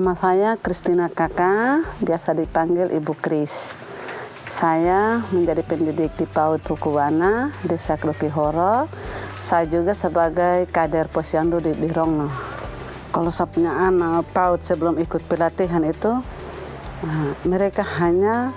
Nama saya Kristina Kakak, biasa dipanggil Ibu Kris. Saya menjadi pendidik di PAUD Pukuwana, Desa Krukihoro. Saya juga sebagai kader posyandu di Birongno. Kalau saya punya anak PAUD sebelum ikut pelatihan itu, mereka hanya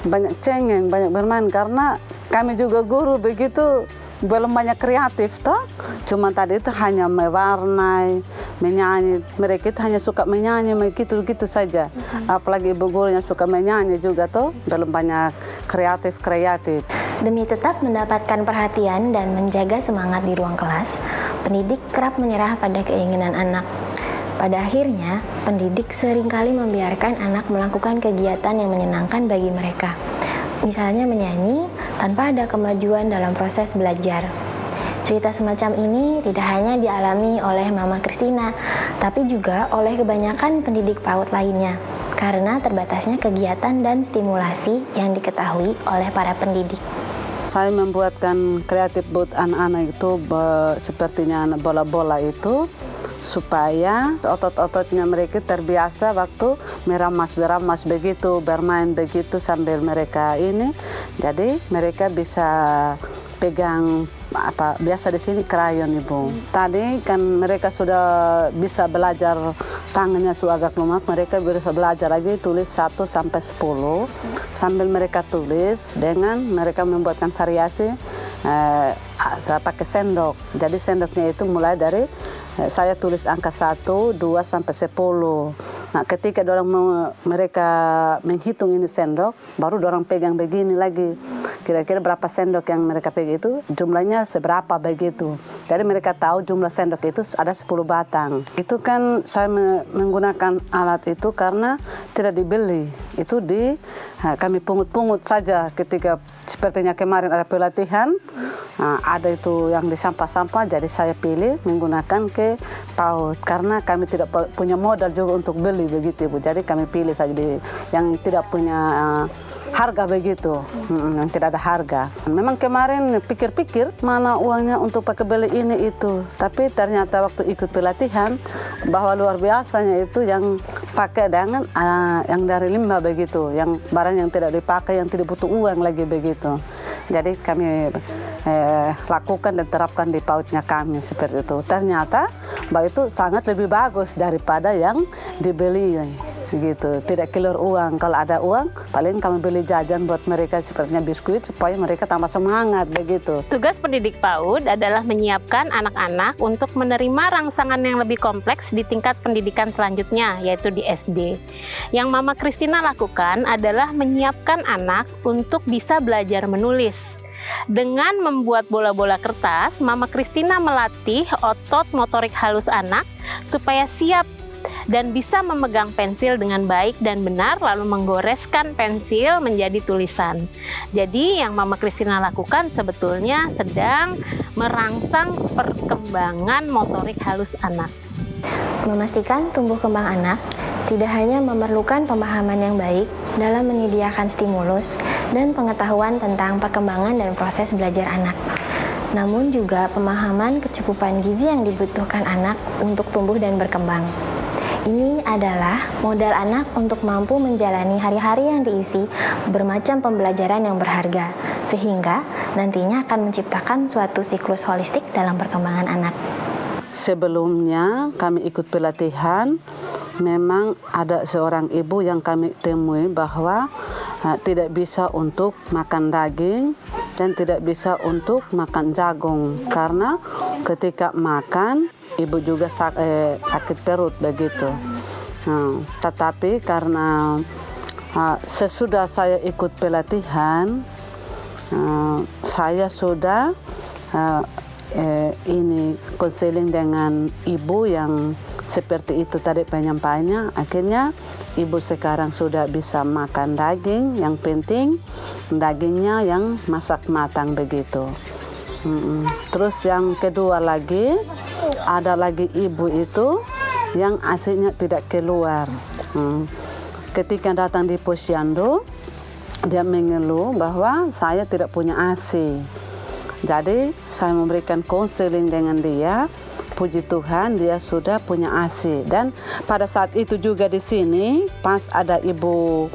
banyak cengeng, banyak bermain karena kami juga guru begitu belum banyak kreatif toh. Cuma tadi itu hanya mewarnai, menyanyi. Mereka itu hanya suka menyanyi begitu saja. Apalagi ibu gurunya suka menyanyi juga toh, belum banyak kreatif. Demi tetap mendapatkan perhatian dan menjaga semangat di ruang kelas, pendidik kerap menyerah pada keinginan anak. Pada akhirnya, pendidik seringkali membiarkan anak melakukan kegiatan yang menyenangkan bagi mereka. Misalnya menyanyi tanpa ada kemajuan dalam proses belajar. Cerita semacam ini tidak hanya dialami oleh Mama Kristina, tapi juga oleh kebanyakan pendidik PAUD lainnya, karena terbatasnya kegiatan dan stimulasi yang diketahui oleh para pendidik. Saya membuatkan kreatif buat anak-anak itu sepertinya bola-bola itu, supaya otot-ototnya mereka terbiasa waktu meramas begitu, bermain begitu sambil mereka ini. Jadi mereka bisa pegang biasa di sini krayon Ibu. Tadi kan mereka sudah bisa belajar, tangannya sudah agak lunak, mereka bisa belajar lagi tulis 1 sampai 10 sambil mereka tulis dengan mereka membuatkan variasi. Saya pakai sendok. Jadi sendoknya itu mulai dari saya tulis angka 1, 2 sampai 10. Nah, ketika mereka menghitung ini sendok, baru orang pegang begini lagi. Kira-kira berapa sendok yang mereka pegang itu, jumlahnya seberapa begitu. Jadi mereka tahu jumlah sendok itu ada 10 batang. Itu kan saya menggunakan alat itu karena tidak dibeli. Itu kami pungut-pungut saja ketika sepertinya kemarin ada pelatihan. Ada itu yang di sampah-sampah, jadi saya pilih menggunakan ke PAUD karena kami tidak punya modal juga untuk beli begitu Ibu. Jadi kami pilih saja yang tidak punya harga begitu, yang tidak ada harga. Memang kemarin pikir-pikir mana uangnya untuk pakai beli ini itu, tapi ternyata waktu ikut pelatihan bahwa luar biasanya itu yang pakai dengan yang dari limbah begitu, yang barang yang tidak dipakai, yang tidak butuh uang lagi begitu. Jadi kami lakukan dan terapkan di PAUD-nya kami seperti itu. Ternyata bahwa itu sangat lebih bagus daripada yang dibeli gitu. Tidak keluar uang. Kalau ada uang, paling kami beli jajan buat mereka sepertinya biskuit supaya mereka tambah semangat begitu. Tugas pendidik PAUD adalah menyiapkan anak-anak untuk menerima rangsangan yang lebih kompleks di tingkat pendidikan selanjutnya, yaitu di SD. Yang Mama Kristina lakukan adalah menyiapkan anak untuk bisa belajar menulis. Dengan membuat bola-bola kertas, Mama Kristina melatih otot motorik halus anak supaya siap dan bisa memegang pensil dengan baik dan benar, lalu menggoreskan pensil menjadi tulisan. Jadi yang Mama Kristina lakukan sebetulnya sedang merangsang perkembangan motorik halus anak. Memastikan tumbuh kembang anak tidak hanya memerlukan pemahaman yang baik dalam menyediakan stimulus dan pengetahuan tentang perkembangan dan proses belajar anak, namun juga pemahaman kecukupan gizi yang dibutuhkan anak untuk tumbuh dan berkembang. Ini adalah modal anak untuk mampu menjalani hari-hari yang diisi bermacam pembelajaran yang berharga, sehingga nantinya akan menciptakan suatu siklus holistik dalam perkembangan anak. Sebelumnya kami ikut pelatihan, memang ada seorang ibu yang kami temui bahwa tidak bisa untuk makan daging dan tidak bisa untuk makan jagung karena ketika makan ibu juga sakit perut begitu. Tetapi karena sesudah saya ikut pelatihan, saya sudah konseling dengan ibu yang seperti itu tadi penyampaiannya. Akhirnya ibu sekarang sudah bisa makan daging, yang penting dagingnya yang masak matang begitu. Terus yang kedua lagi, ada lagi ibu itu yang aslinya tidak keluar. Ketika datang di posyandu, dia mengeluh bahwa saya tidak punya ASI. Jadi saya memberikan konseling dengan dia, puji Tuhan dia sudah punya ASI. Dan pada saat itu juga di sini pas ada ibu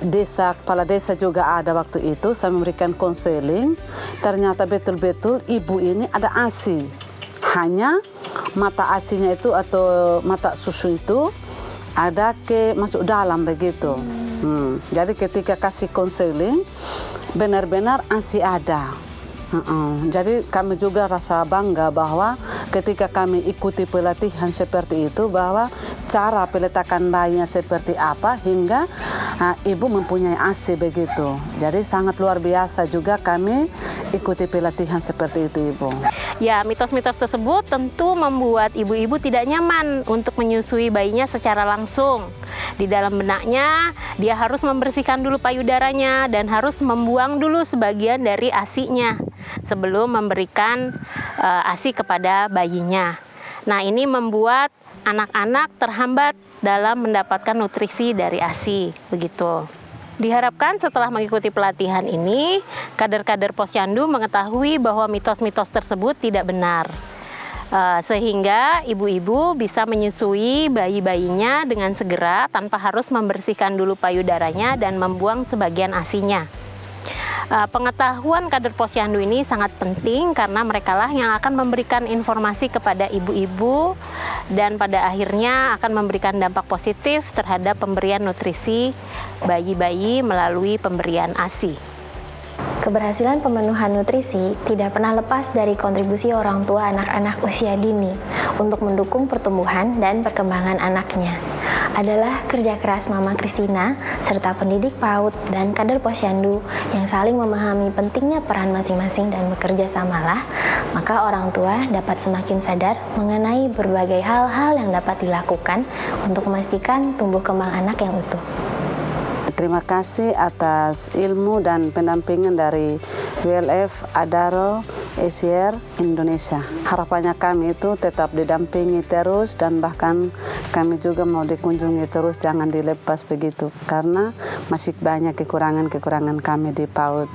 desa, kepala desa juga ada waktu itu, saya memberikan konseling. Ternyata betul-betul ibu ini ada ASI. Hanya mata ASInya itu atau mata susu itu ada masuk dalam begitu. Jadi ketika kasih konseling benar-benar ASI ada. Jadi kami juga rasa bangga bahwa ketika kami ikuti pelatihan seperti itu, bahwa cara peletakan bayinya seperti apa hingga ibu mempunyai ASI begitu. Jadi sangat luar biasa juga kami ikuti pelatihan seperti itu, Ibu. Ya, mitos-mitos tersebut tentu membuat ibu-ibu tidak nyaman untuk menyusui bayinya secara langsung. Di dalam benaknya, dia harus membersihkan dulu payudaranya dan harus membuang dulu sebagian dari ASI-nya sebelum memberikan ASI kepada bayinya. Nah, ini membuat anak-anak terhambat dalam mendapatkan nutrisi dari ASI, begitu. Diharapkan setelah mengikuti pelatihan ini, kader-kader Posyandu mengetahui bahwa mitos-mitos tersebut tidak benar. Sehingga ibu-ibu bisa menyusui bayi-bayinya dengan segera tanpa harus membersihkan dulu payudaranya dan membuang sebagian ASI-nya. Pengetahuan kader Posyandu ini sangat penting karena merekalah yang akan memberikan informasi kepada ibu-ibu dan pada akhirnya akan memberikan dampak positif terhadap pemberian nutrisi bayi-bayi melalui pemberian ASI. Keberhasilan pemenuhan nutrisi tidak pernah lepas dari kontribusi orang tua anak-anak usia dini untuk mendukung pertumbuhan dan perkembangan anaknya. Adalah kerja keras Mama Christina serta pendidik PAUD dan kader Posyandu yang saling memahami pentingnya peran masing-masing dan bekerja samalah, maka orang tua dapat semakin sadar mengenai berbagai hal-hal yang dapat dilakukan untuk memastikan tumbuh kembang anak yang utuh. Terima kasih atas ilmu dan pendampingan dari WLF Adaro ACR Indonesia. Harapannya kami itu tetap didampingi terus dan bahkan kami juga mau dikunjungi terus, jangan dilepas begitu karena masih banyak kekurangan-kekurangan kami di PAUD.